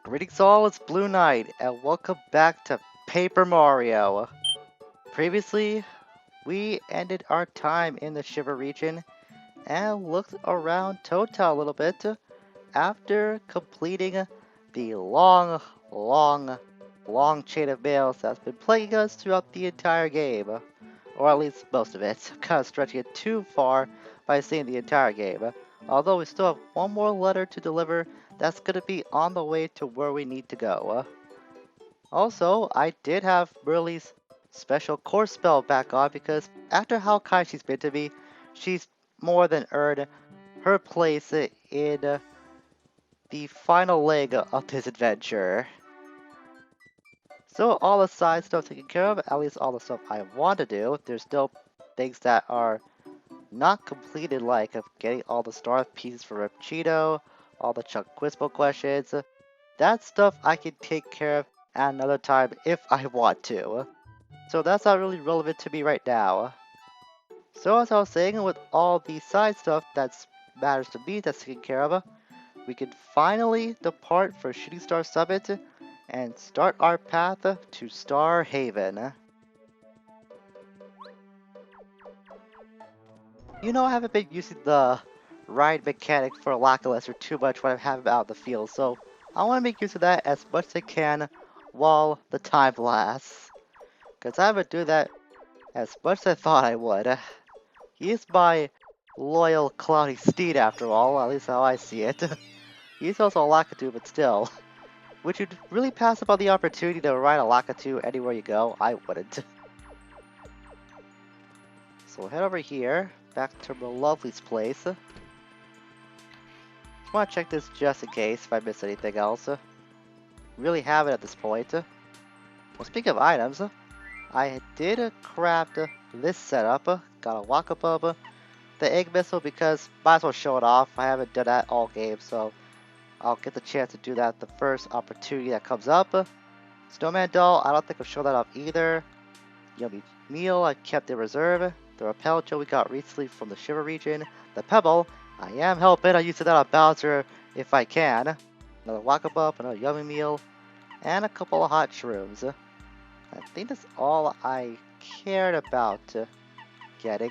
Greetings all, it's Blue Knight, and welcome back to Paper Mario. Previously, we ended our time in the Shiver region and looked around Total a little bit after completing the long, long chain of mails that's been plaguing us throughout the entire game. Or at least most of it. Kind of stretching it too far by saying the entire game. Although we still have one more letter to deliver that's going to be on the way to where we need to go. Also, I did have Burley's special course spell back on because after how kind she's been to me, she's more than earned her place in the final leg of this adventure. So all the side stuff taken care of, at least all the stuff I want to do. There's still things that are not completed, like of getting all the star pieces for Repchido, all the Chuck Quizbo questions. That stuff I can take care of at another time if I want to. So that's not really relevant to me right now. So as I was saying, with all the side stuff that matters to me that's taken care of, we can finally depart for Shooting Star Summit and start our path to Star Haven. You know, I haven't been using the ride mechanic for Lackluster too much when I have him out in the field, so I want to make use of that as much as I can while the time lasts. Because I haven't done that as much as I thought I would. He's my loyal cloudy steed after all, at least how I see it. He's also a Lakitu, but still. Would you really pass up on the opportunity to ride a Lakitu anywhere you go? I wouldn't. So we'll head over here, back to Lovely's place. Just want to check this just in case if I miss anything else. Really have it at this point. Well, speaking of items, I did craft this setup. Got a Wakabub, the egg missile, because might as well show it off. I haven't done that all game, so I'll get the chance to do that the first opportunity that comes up. Snowman doll, I don't think I've shown that off either. Yummy meal, I kept in reserve. The rappel gel we got recently from the Shiver region. The pebble, I am helping. I use that on Bowser if I can. Another Wakabub, another yummy meal, and a couple of hot shrooms. I think that's all I cared about getting.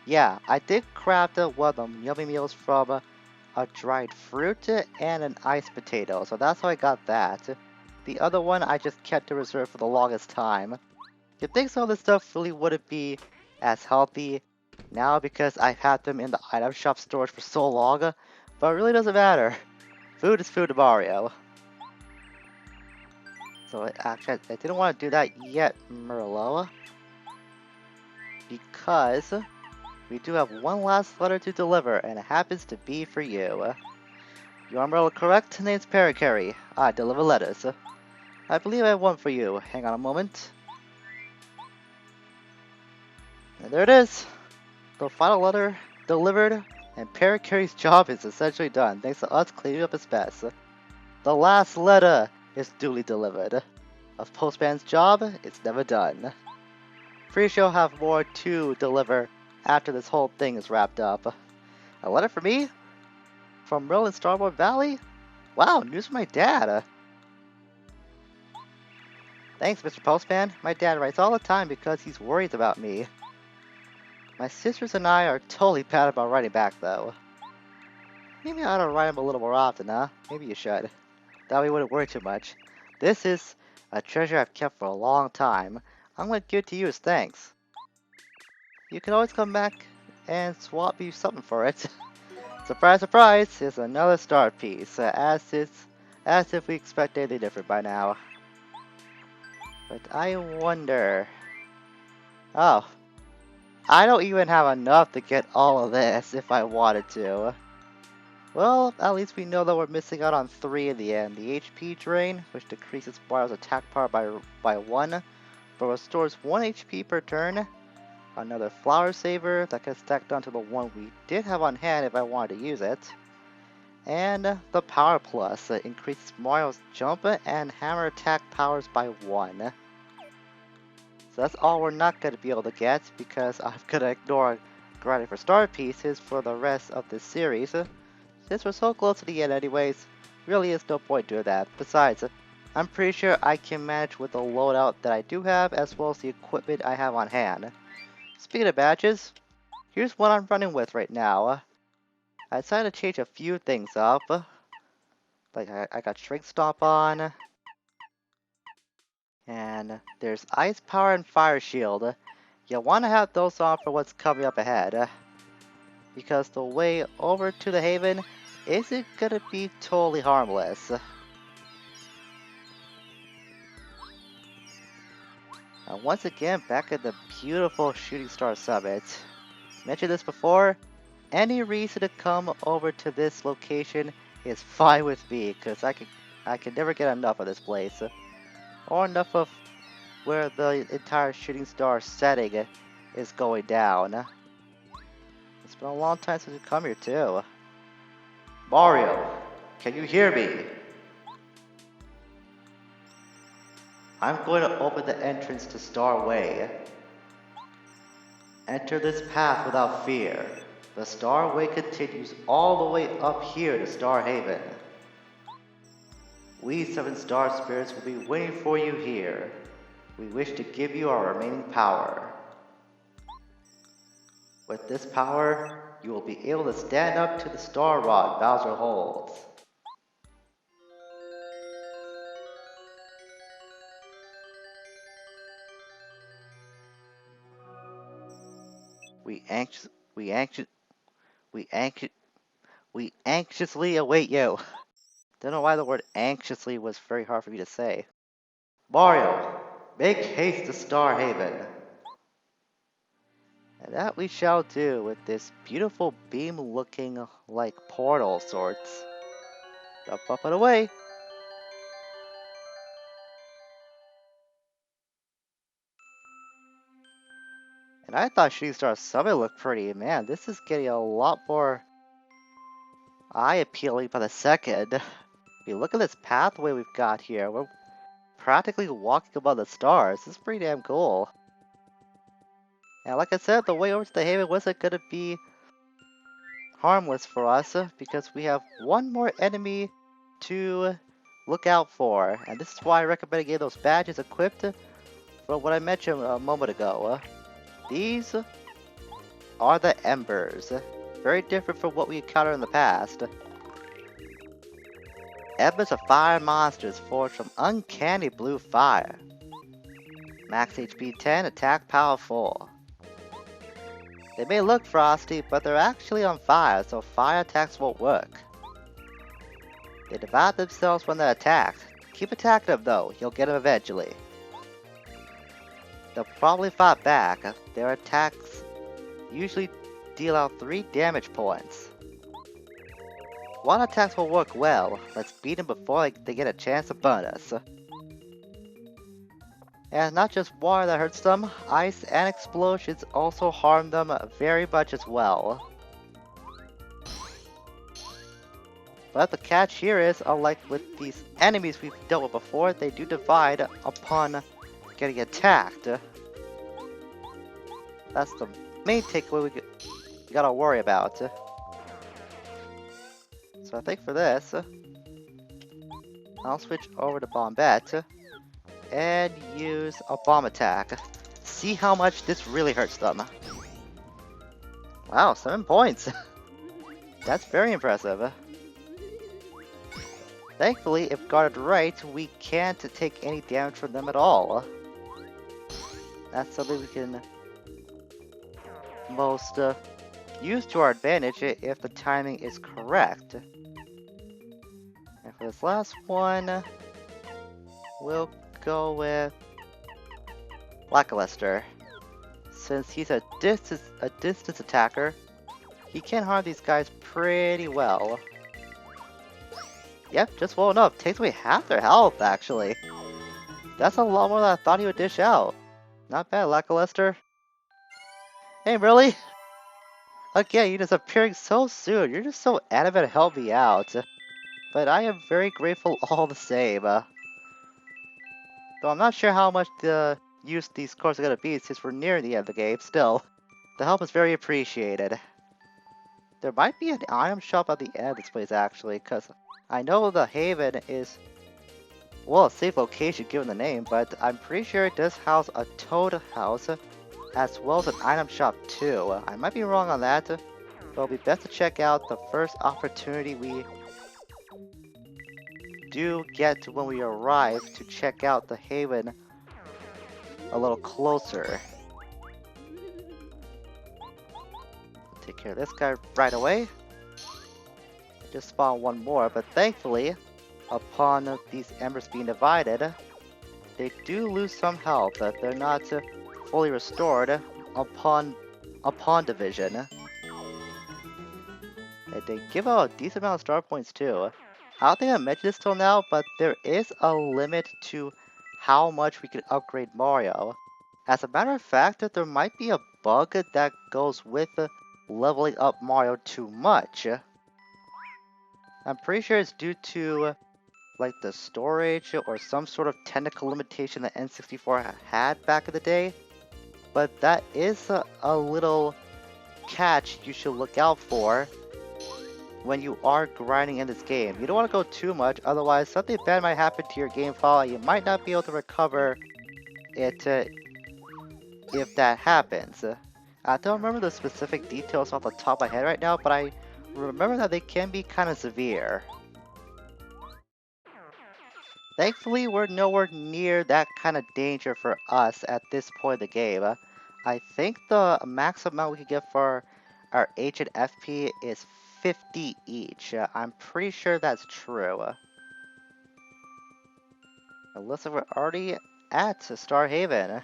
Yeah, I did craft one of them yummy meals from a dried fruit and an iced potato, so that's how I got that. The other one I just kept in reserve for the longest time. You'd think some of this stuff really wouldn't be as healthy now because I've had them in the item shop storage for so long, but it really doesn't matter. Food is food to Mario. So actually, I didn't want to do that yet, Merlo, because we do have one last letter to deliver, and it happens to be for you. You are Merlo correct? Name's Pericary. I deliver letters. I believe I have one for you. Hang on a moment. And there it is. The final letter delivered, and Pericary's job is essentially done, thanks to us cleaning up his mess. The last letter is duly delivered. A postman's job is never done. Pretty sure I'll have more to deliver after this whole thing is wrapped up. A letter for me? From Merlin Starboard Valley? Wow, news from my dad. Thanks, Mr. Postman. My dad writes all the time because he's worried about me. My sisters and I are totally bad about writing back, though. Maybe I ought to write him a little more often, huh? Maybe you should. That way we wouldn't worry too much. This is a treasure I've kept for a long time. I'm going to give it to you as thanks. You can always come back and swap me something for it. Surprise, surprise! It's another star piece, as if we expect anything different by now. But I wonder... Oh. I don't even have enough to get all of this if I wanted to. Well, at least we know that we're missing out on 3 in the end. The HP drain, which decreases Mario's attack power by 1, but restores 1 HP per turn. Another flower saver that can stack onto the one we did have on hand if I wanted to use it. And the power plus increases Mario's jump and hammer attack powers by 1. So that's all we're not going to be able to get because I'm going to ignore grinding for star pieces for the rest of this series. Since we're so close to the end anyways, really is no point doing that. Besides, I'm pretty sure I can manage with the loadout that I do have as well as the equipment I have on hand. Speaking of badges, here's what I'm running with right now. I decided to change a few things up. Like I got Shrink Stomp on, and there's Ice Power and Fire Shield. You'll want to have those on for what's coming up ahead, because the way over to the Haven isn't gonna be totally harmless. Once again, back at the beautiful Shooting Star Summit. Mentioned this before, any reason to come over to this location is fine with me, because I can never get enough of this place. Or enough of where the entire Shooting Star setting is going down. It's been a long time since we've come here too. Mario, can you hear me? I'm going to open the entrance to Star Way. Enter this path without fear. The Star Way continues all the way up here to Star Haven. We 7 Star Spirits will be waiting for you here. We wish to give you our remaining power. With this power, you will be able to stand up to the Star Rod Bowser holds. We anxiously await you. Don't know why the word anxiously was very hard for me to say. Mario, make haste to Star Haven. And that we shall do with this beautiful beam looking like portal sorts. Jump up and away. And I thought Shooting Star Summit looked pretty. Man, this is getting a lot more eye appealing by the second. If you look at this pathway we've got here, we're practically walking above the stars. This is pretty damn cool. And like I said, the way over to the Haven wasn't gonna be harmless for us because we have one more enemy to look out for. And this is why I recommend getting those badges equipped from what I mentioned a moment ago. These are the Embers. Very different from what we encountered in the past. Embers are fire monsters forged from uncanny blue fire. Max HP 10, attack power 4. They may look frosty, but they're actually on fire, so fire attacks won't work. They divide themselves when they're attacked. Keep attacking them though, you'll get them eventually. They'll probably fight back. Their attacks usually deal out 3 damage points. One attacks will work well. Let's beat them before they get a chance to burn us. And not just water that hurts them, ice and explosions also harm them very much as well. But the catch here is, unlike with these enemies we've dealt with before, they do divide upon getting attacked. That's the main takeaway we gotta worry about. So I think for this, I'll switch over to Bombette and use a bomb attack. See how much this really hurts them. Wow, 7 points. That's very impressive. Thankfully, if guarded right, we can't take any damage from them at all. That's something we can most use to our advantage if the timing is correct. And for this last one, we'll go with Lackluster. Since he's a distance attacker, he can harm these guys pretty well. Yep, just well enough. Takes away half their health, actually. That's a lot more than I thought he would dish out. Not bad, Lackluster. Hey, really? Again, you're just appearing so soon. You're just so adamant to help me out. But I am very grateful all the same. Though I'm not sure how much the use these scores are going to be since we're near the end of the game. Still, the help is very appreciated. There might be an item shop at the end of this place, actually, because I know the Haven is, well, a safe location given the name, but I'm pretty sure it does house a Toad house, as well as an item shop, too. I might be wrong on that, but it'll be best to check out the first opportunity we do get when we arrive to check out the Haven a little closer. Take care of this guy right away. Just spawn one more, but thankfully, upon these embers being divided, they do lose some health. They're not fully restored upon division. And they give out a decent amount of star points too. I don't think I mentioned this till now, but there is a limit to how much we can upgrade Mario. As a matter of fact, there might be a bug that goes with leveling up Mario too much. I'm pretty sure it's due to like the storage or some sort of technical limitation that N64 had back in the day. But that is a little catch you should look out for when you are grinding in this game. You don't want to go too much, otherwise something bad might happen to your game file and you might not be able to recover it if that happens. I don't remember the specific details off the top of my head right now, but I remember that they can be kind of severe. Thankfully, we're nowhere near that kind of danger for us at this point in the game. I think the max amount we can get for our H and FP is 50 each. I'm pretty sure that's true. Unless we're already at Star Haven.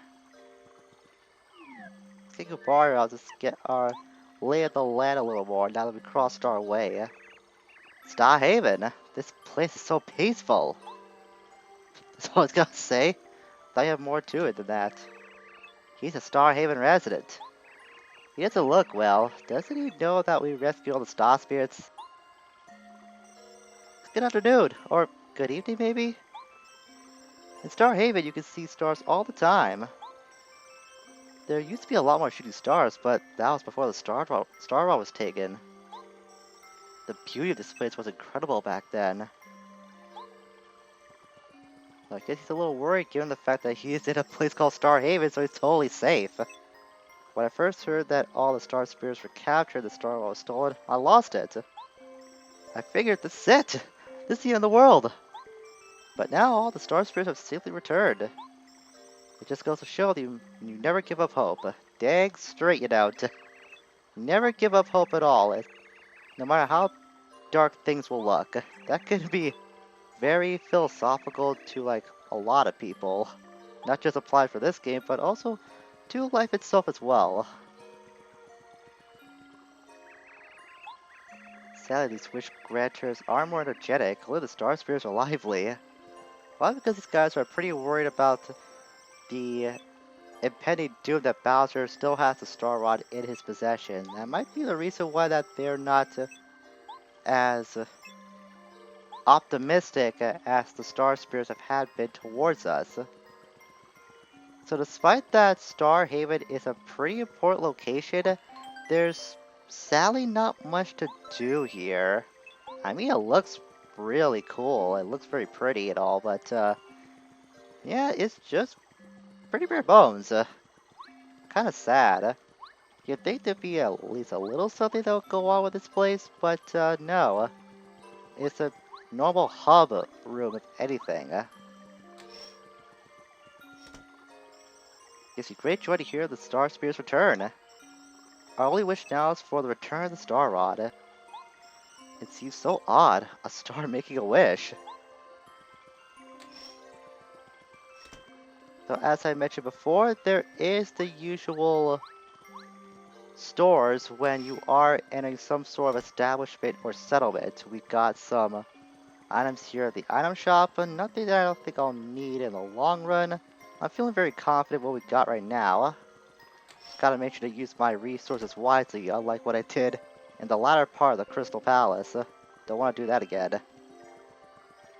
Let's get Gubar, I'll just get our lay of the land a little more now that we crossed our way. Star Haven! This place is so peaceful! That's all I was gonna say. Thought you have more to it than that. He's a Star Haven resident. He doesn't look well. Doesn't he know that we rescued all the star spirits? Good afternoon, or good evening maybe? In Star Haven you can see stars all the time. There used to be a lot more shooting stars, but that was before the Star Rod was taken. The beauty of this place was incredible back then. I guess he's a little worried given the fact that he is in a place called Star Haven, so he's totally safe. When I first heard that all the star spirits were captured, the Star Rod was stolen, I lost it. I figured this is it! This is the end of the world! But now all the star spirits have safely returned. It just goes to show that you never give up hope. Dang straight you don't. Never give up hope at all, no matter how dark things will look. That could be very philosophical to like a lot of people. Not just applied for this game, but also to life itself as well. Sadly, these wish granters are more energetic, although the star spirits are lively. Probably because these guys are pretty worried about the impending doom that Bowser still has the Star Rod in his possession. That might be the reason why that they're not as optimistic as the Star Spirits have had been towards us. So despite that Star Haven is a pretty important location, there's sadly not much to do here. I mean, it looks really cool. It looks very pretty and all, but yeah, it's just pretty bare bones. Kind of sad. You'd think there'd be at least a little something that would go on with this place, but no. It's a normal hub room, if anything. Gives you great joy to hear the Star Spirits return. Our only wish now is for the return of the Star Rod. It seems so odd, a star making a wish. So as I mentioned before, there is the usual stores when you are in some sort of establishment or settlement. We got some items here at the item shop, and nothing that I don't think I'll need in the long run. I'm feeling very confident what we got right now. Gotta make sure to use my resources wisely, unlike what I did in the latter part of the Crystal Palace. Don't want to do that again.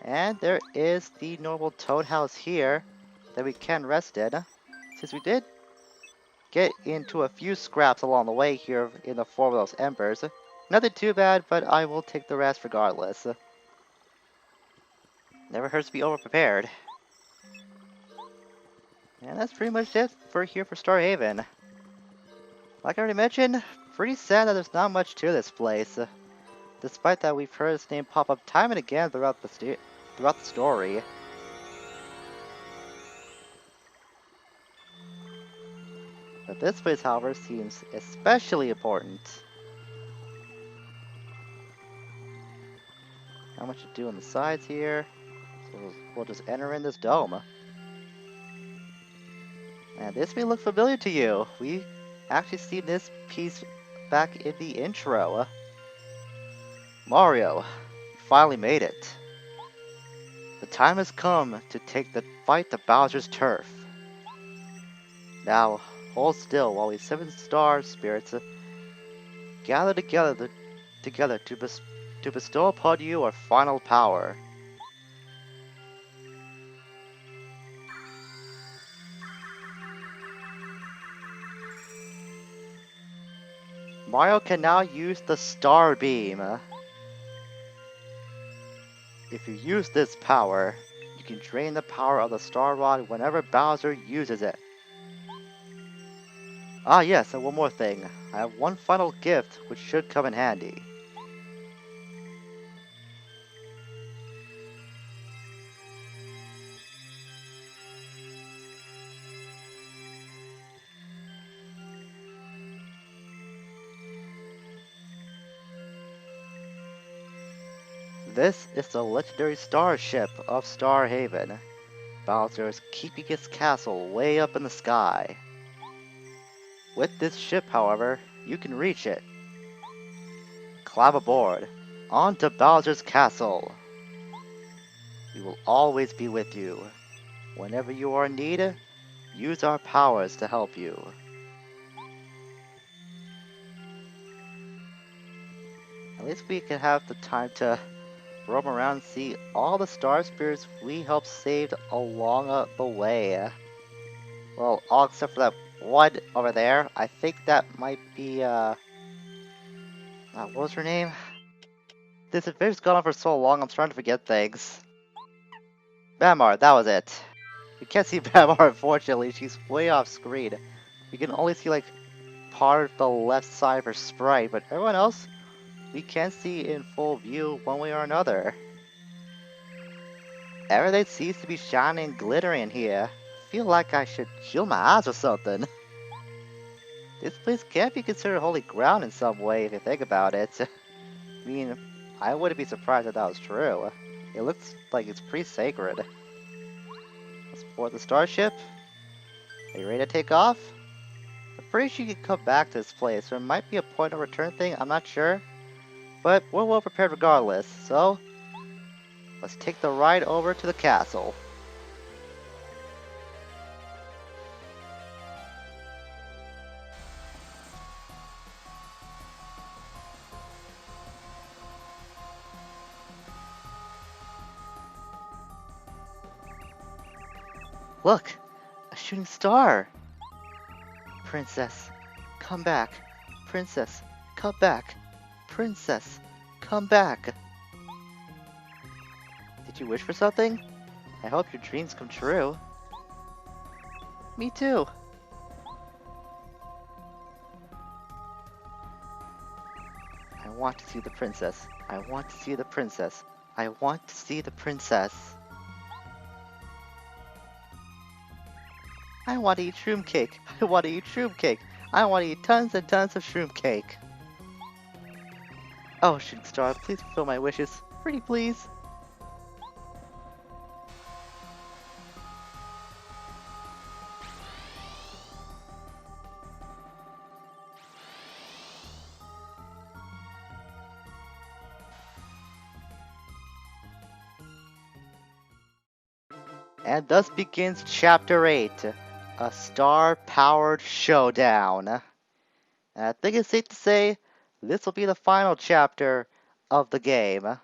And there is the normal Toad house here that we can rest in. Since we did get into a few scraps along the way here in the form of those embers, Nothing too bad, but I will take the rest regardless. Never hurts to be overprepared. And that's pretty much it for here for Star Haven. Like I already mentioned, pretty sad that there's not much to this place. Despite that, we've heard his name pop up time and again throughout the story. But this place, however, seems especially important. Not much to do on the sides here, so we'll just enter in this dome. And this may look familiar to you. We actually seen this piece back in the intro. Mario, you finally made it. The time has come to take the fight to Bowser's turf. Now, hold still while we 7-star spirits gather together to bestow upon you our final power. Mario can now use the Star Beam. If you use this power, you can drain the power of the Star Rod whenever Bowser uses it. Ah yes, and one more thing. I have one final gift which should come in handy. This is the legendary starship of Star Haven. Bowser is keeping his castle way up in the sky. With this ship, however, you can reach it. Climb aboard, on to Bowser's castle. We will always be with you. Whenever you are in need, use our powers to help you. At least we can have the time to roam around and see all the star spirits we helped save along the way. Well, all except for that one over there. I think that might be, what was her name? This adventure's gone on for so long, I'm starting to forget things. Bamar, that was it. We can't see Bamar, unfortunately. She's way off screen. We can only see, like, part of the left side of her sprite, but everyone else, we can see in full view one way or another. Everything seems to be shining and glittering here. I feel like I should shield my eyes or something. This place can't be considered holy ground in some way if you think about it. I mean, I wouldn't be surprised if that was true. It looks like it's pretty sacred. Let's board the starship. Are you ready to take off? I'm pretty sure you can come back to this place. There might be a point of return thing, I'm not sure. But we're well prepared regardless, so let's take the ride over to the castle. Look! A shooting star! Princess, come back. Princess, come back. Princess, come back. Did you wish for something? I hope your dreams come true. Me too. I want to see the princess. I want to see the princess. I want to see the princess. I want to eat shroom cake. I want to eat shroom cake. I want to eat tons and tons of shroom cake. Oh, shooting star, please fulfill my wishes. Pretty please. And thus begins Chapter 8, a star-powered showdown. And I think it's safe to say, this will be the final chapter of the game.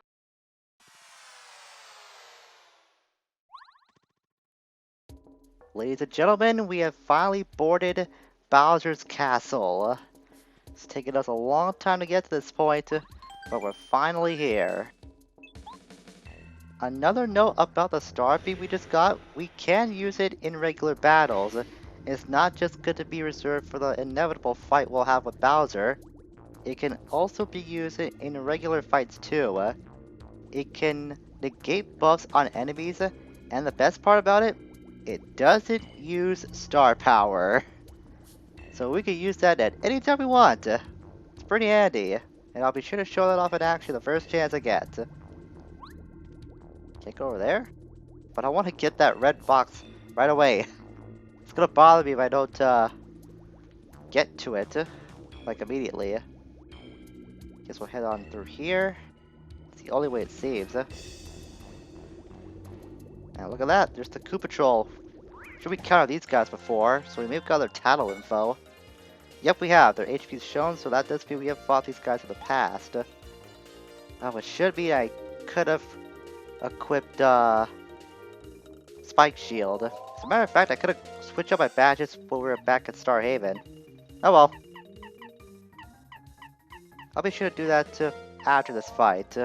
Ladies and gentlemen, we have finally boarded Bowser's castle. It's taken us a long time to get to this point, but we're finally here. Another note about the star beam we just got, we can use it in regular battles. It's not just good to be reserved for the inevitable fight we'll have with Bowser. It can also be used in regular fights too. It can negate buffs on enemies, and the best part about it, it doesn't use star power. So we can use that at any time we want. It's pretty handy, and I'll be sure to show that off in action the first chance I get. Can't go over there? But I want to get that red box right away. It's gonna bother me if I don't get to it, like immediately. Guess we'll head on through here. It's the only way it seems. Now look at that, there's the Koopa Patrol. Should we counter these guys before? So we may have got their tattle info. Yep, we have. Their HP's shown, so that does mean we have fought these guys in the past. Oh, it should be I could have equipped Spike Shield. As a matter of fact, I could have switched up my badges when we were back at Star Haven. Oh well. I'll be sure to do that after this fight.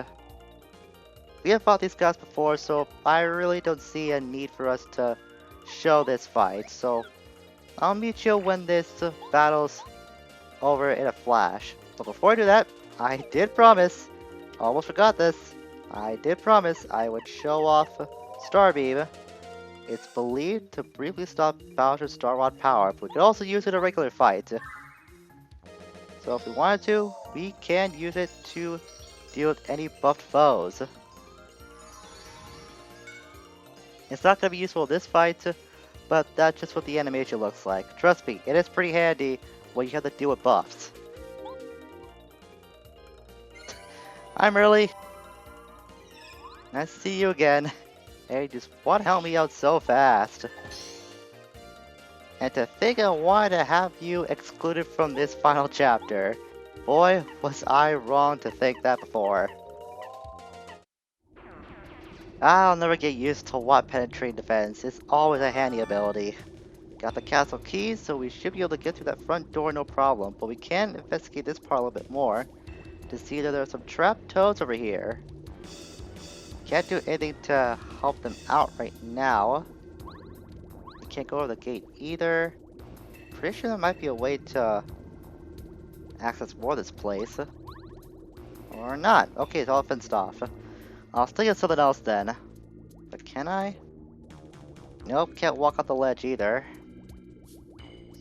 We have fought these guys before, so I really don't see a need for us to show this fight. So I'll meet you when this battle's over in a flash. But before I do that, I did promise, almost forgot this, I did promise I would show off Starbeam. It's believed to briefly stop Bowser's Star Rod power, but we can also use it in a regular fight. So if we wanted to, we can use it to deal with any buffed foes. It's not going to be useful in this fight, but that's just what the animation looks like. Trust me, it is pretty handy when you have to deal with buffs. I'm early. Nice to see you again. Hey, just want to help me out so fast. And to think I wanted to have you excluded from this final chapter. Boy, was I wrong to think that before. I'll never get used to what penetrating defense. It's always a handy ability. Got the castle keys, so we should be able to get through that front door no problem. But we can investigate this part a little bit more to see that there's some trapped toads over here. Can't do anything to help them out right now. We can't go over the gate either. Pretty sure there might be a way to access more of this place. Or not. Okay, it's all fenced off. I'll stick at something else then. But can I? Nope, can't walk up the ledge either.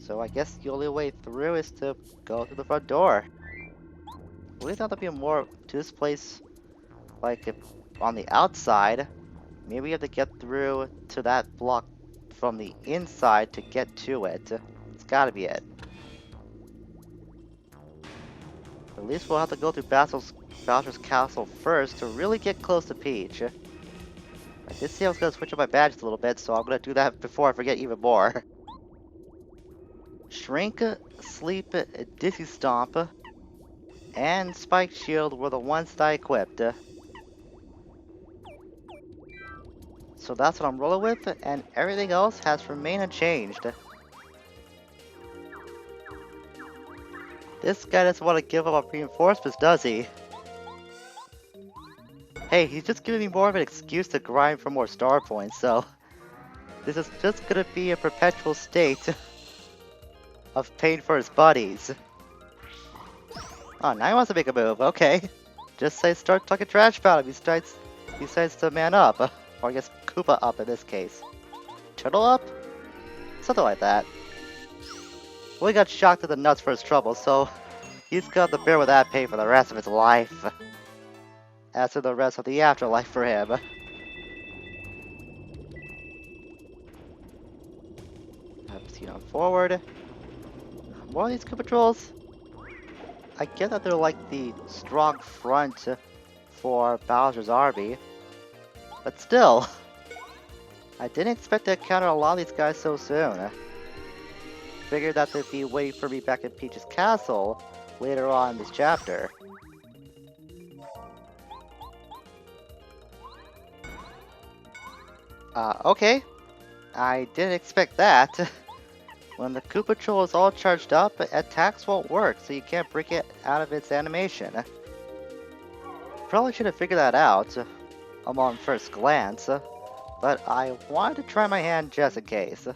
So I guess the only way through is to go through the front door. We thought there'd be more to this place, like if on the outside. Maybe we have to get through to that block from the inside to get to it. It's gotta be it. At least we'll have to go through Bowser's castle first to really get close to Peach. I did say I was gonna switch up my badges a little bit, so I'm gonna do that before I forget even more. Shrink, Sleep, Dizzy Stomp, and Spike Shield were the ones that I equipped. So that's what I'm rolling with, and everything else has remained unchanged. This guy doesn't want to give up on reinforcements, does he? Hey, he's just giving me more of an excuse to grind for more star points, so this is just gonna be a perpetual state of pain for his buddies. Oh, now he wants to make a move, okay. Just say start talking trash about him, he decides to man up. Or I guess Koopa up in this case. Turtle up? Something like that. Well, he got shocked to the nuts for his trouble, so he's got to bear with that pain for the rest of his life. As for the rest of the afterlife for him. Proceed on forward. More of these Koopa Trolls. I get that they're like the strong front for Bowser's army. But still, I didn't expect to encounter a lot of these guys so soon. Figured that they'd be waiting for me back in Peach's castle later on in this chapter. Okay. I didn't expect that. When the Koopa Troll is all charged up, attacks won't work, so you can't break it out of its animation. Probably should have figured that out on first glance, but I wanted to try my hand just in case.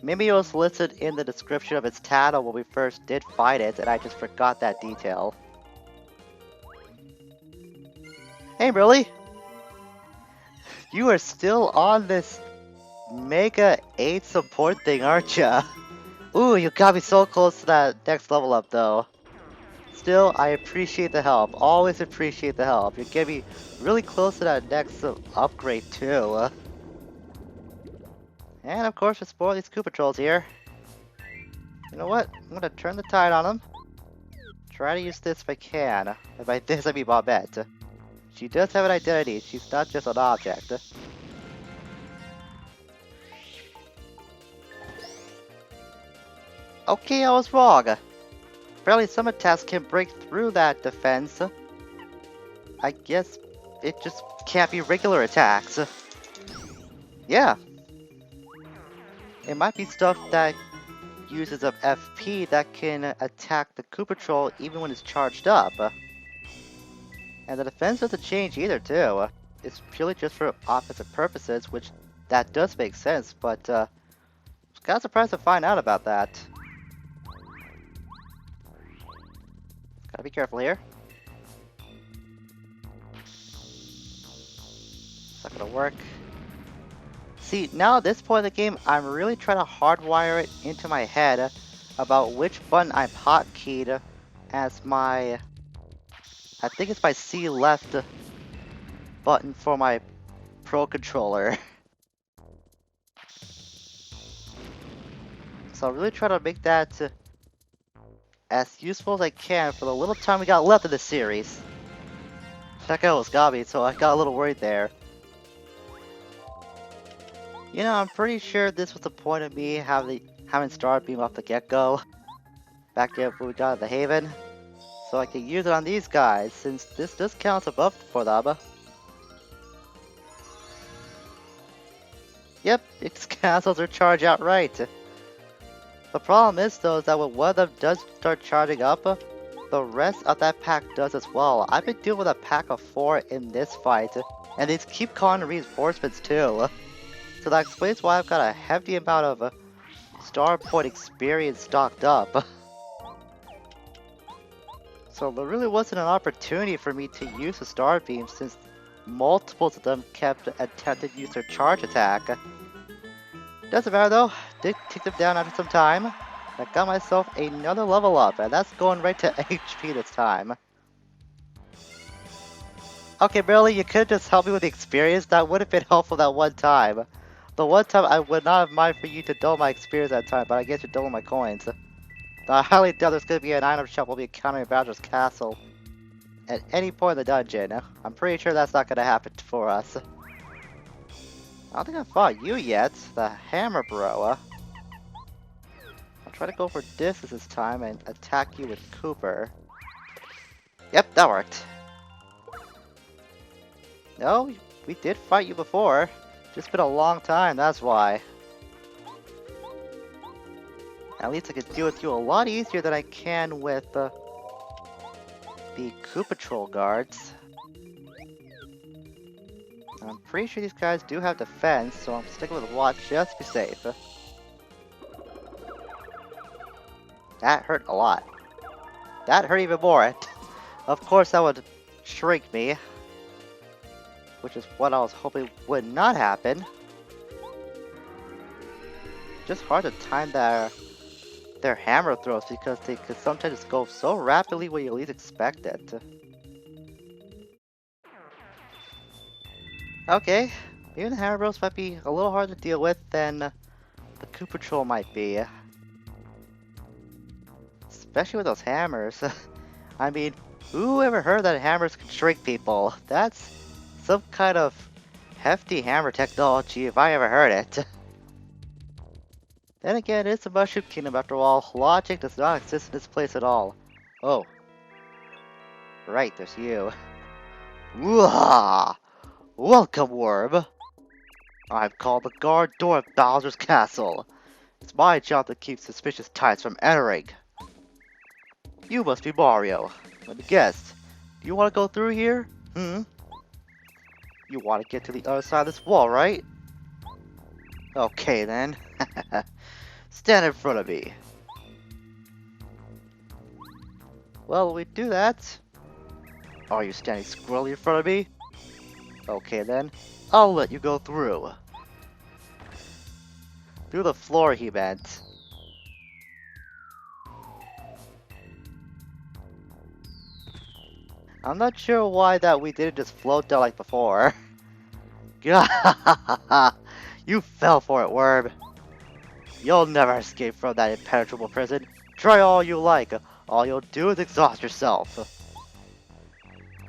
Maybe it was listed in the description of its title when we first did fight it, and I just forgot that detail. Hey, really? You are still on this Mega 8 support thing, aren't ya? Ooh, you got me so close to that next level up, though. Still, I appreciate the help. Always appreciate the help. You're getting me really close to that next upgrade, too. And of course, just spoil these Koopa Trolls here. You know what? I'm gonna turn the tide on them. Try to use this if I can. And by this, I mean Bobette. She does have an identity. She's not just an object. Okay, I was wrong. Apparently some attacks can break through that defense. I guess it just can't be regular attacks. Yeah. It might be stuff that uses up FP that can attack the Koopa Troll even when it's charged up. And the defense doesn't change either, too. It's purely just for offensive purposes, which that does make sense, but I was kind of surprised to find out about that. Gotta be careful here. It's not gonna work. See, now at this point in the game, I'm really trying to hardwire it into my head about which button I'm hotkeyed as my... I think it's my C left button for my Pro Controller. So I'm really trying to make that as useful as I can for the little time we got left in this series. That guy almost got me, so I got a little worried there. You know, I'm pretty sure this was the point of me having Star Beam off the get-go. Back when we got the Haven. So I can use it on these guys, since this does count as a buff for them. Yep, it cancels their charge outright. The problem is though, is that when one of them does start charging up, the rest of that pack does as well. I've been dealing with a pack of 4 in this fight, and these keep calling reinforcements too. So that explains why I've got a hefty amount of star point experience stocked up. So there really wasn't an opportunity for me to use the star beam since multiples of them kept attempting to use their charge attack. Doesn't matter though, did take them down after some time. I got myself another level up, and that's going right to HP this time. Okay, Barely, you could just help me with the experience. That would have been helpful that one time. The one time I would not have minded for you to double my experience that time, but I guess you're doubling my coins. I highly doubt there's going to be an item shop will be encountering Bowser's Castle at any point in the dungeon. I'm pretty sure that's not going to happen for us. I don't think I fought you yet, the Hammer Bro. I'll try to go for distance this time and attack you with Cooper. Yep, that worked. No, we did fight you before. Just been a long time, that's why. At least I can deal with you a lot easier than I can with the Koopa Troll guards. I'm pretty sure these guys do have defense, so I'm sticking with Watch just to be safe. That hurt a lot. That hurt even more. Of course that would shrink me, which is what I was hoping would not happen. Just hard to time their hammer throws because they could sometimes just go so rapidly when you least expect it. Okay, maybe the hammer bros might be a little harder to deal with than the Koopa Troll might be. Especially with those hammers. I mean, who ever heard that hammers can shrink people? That's some kind of hefty hammer technology if I ever heard it. Then again, it's a Mushroom Kingdom after all. Logic does not exist in this place at all. Oh. Right, there's you. Wah! Welcome, Worm! I'm called the guard door of Bowser's Castle. It's my job to keep suspicious types from entering. You must be Mario. Let me guess. Do you want to go through here? Hmm? You want to get to the other side of this wall, right? Okay then. Stand in front of me. Well, we do that. Are you standing squarely in front of me? Okay then. I'll let you go through. Through the floor, he meant. I'm not sure why that we didn't just float down like before. You fell for it, Worm. You'll never escape from that impenetrable prison. Try all you like. All you'll do is exhaust yourself.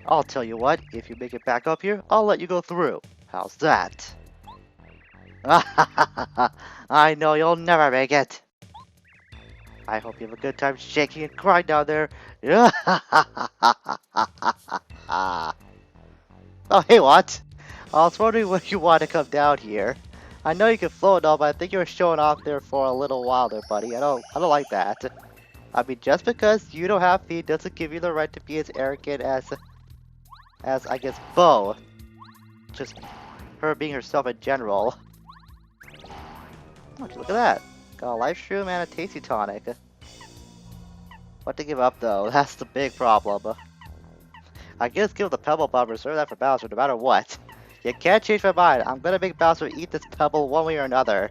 I'll tell you what, if you make it back up here, I'll let you go through. How's that? I know you'll never make it. I hope you have a good time shaking and crying down there. Oh, hey, what? I was wondering when you want to come down here. I know you can float and all, but I think you were showing off there for a little while there, buddy. I don't like that. I mean, just because you don't have feet doesn't give you the right to be as arrogant as I guess Bo. Just her being herself in general. Oh, look at that. Got a life shroom and a tasty tonic. What to give up though? That's the big problem. I guess give the pebble bomb, reserve that for Bowser no matter what. You can't change my mind. I'm gonna make Bowser eat this pebble one way or another.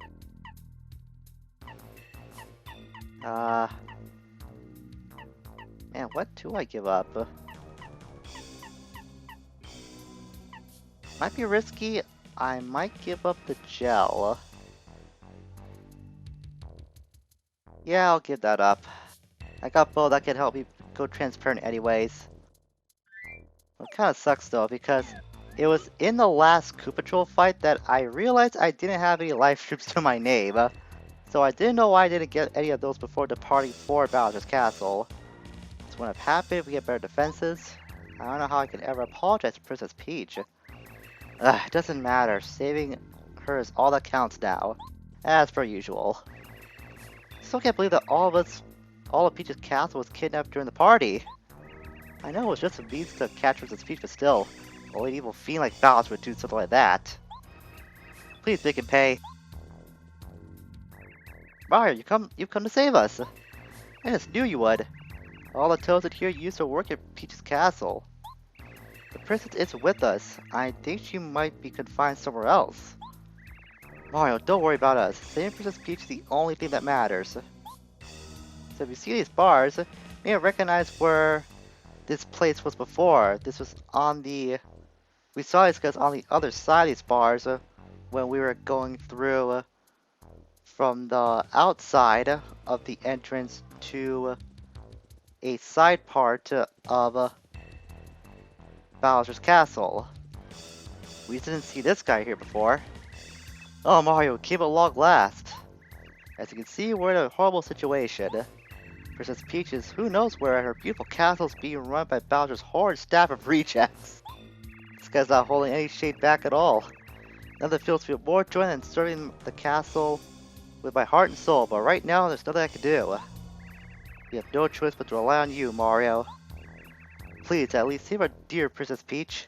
Man, what do I give up? Might be risky. I might give up the gel. Yeah, I'll give that up. I got Bo that can help me go transparent anyways. It kinda sucks though, because it was in the last Koopa Patrol fight that I realized I didn't have any life strips to my name. So I didn't know why I didn't get any of those before departing for Bowser's Castle. So when I'm happy if we get better defenses. I don't know how I can ever apologize to Princess Peach. It doesn't matter. Saving her is all that counts now. As per usual. Still can't believe that all of Peach's castle was kidnapped during the party. I know it was just a means to catch Princess Peach, but still, only an evil fiend like Bowser would do something like that. Please make him pay. Mario, you've come to save us. I just knew you would. All the toads in here used to work at Peach's castle. The princess is with us. I think she might be confined somewhere else. Mario, don't worry about us. Saving Princess Peach is the only thing that matters. So if you see these bars, you may recognize where this place was before. This was on the... We saw these guys on the other side of these bars when we were going through from the outside of the entrance to a side part of Bowser's Castle. We didn't see this guy here before. Oh, Mario, came at long last. As you can see, we're in a horrible situation. Princess Peach is who knows where her beautiful castle is being run by Bowser's horrid staff of rejects. This guy's not holding any shade back at all. Nothing feels to feel more joy than serving the castle with my heart and soul, but right now there's nothing I can do. We have no choice but to rely on you, Mario. Please, at least save our dear Princess Peach.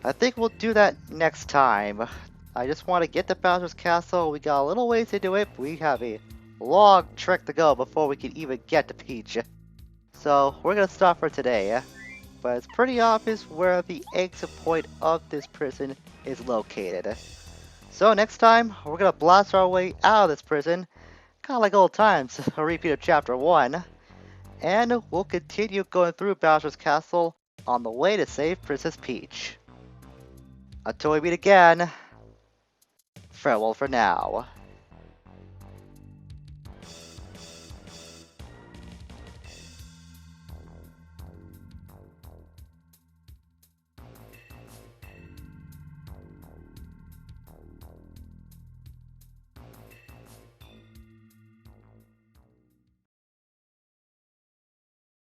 I think we'll do that next time. I just want to get to Bowser's Castle. We got a little ways to do it, but we have a long trek to go before we can even get to Peach. So, we're gonna stop for today. But it's pretty obvious where the exit point of this prison is located. So next time, we're gonna blast our way out of this prison, kinda like old times, a repeat of Chapter 1. And we'll continue going through Bowser's Castle on the way to save Princess Peach. Until we meet again, farewell for now.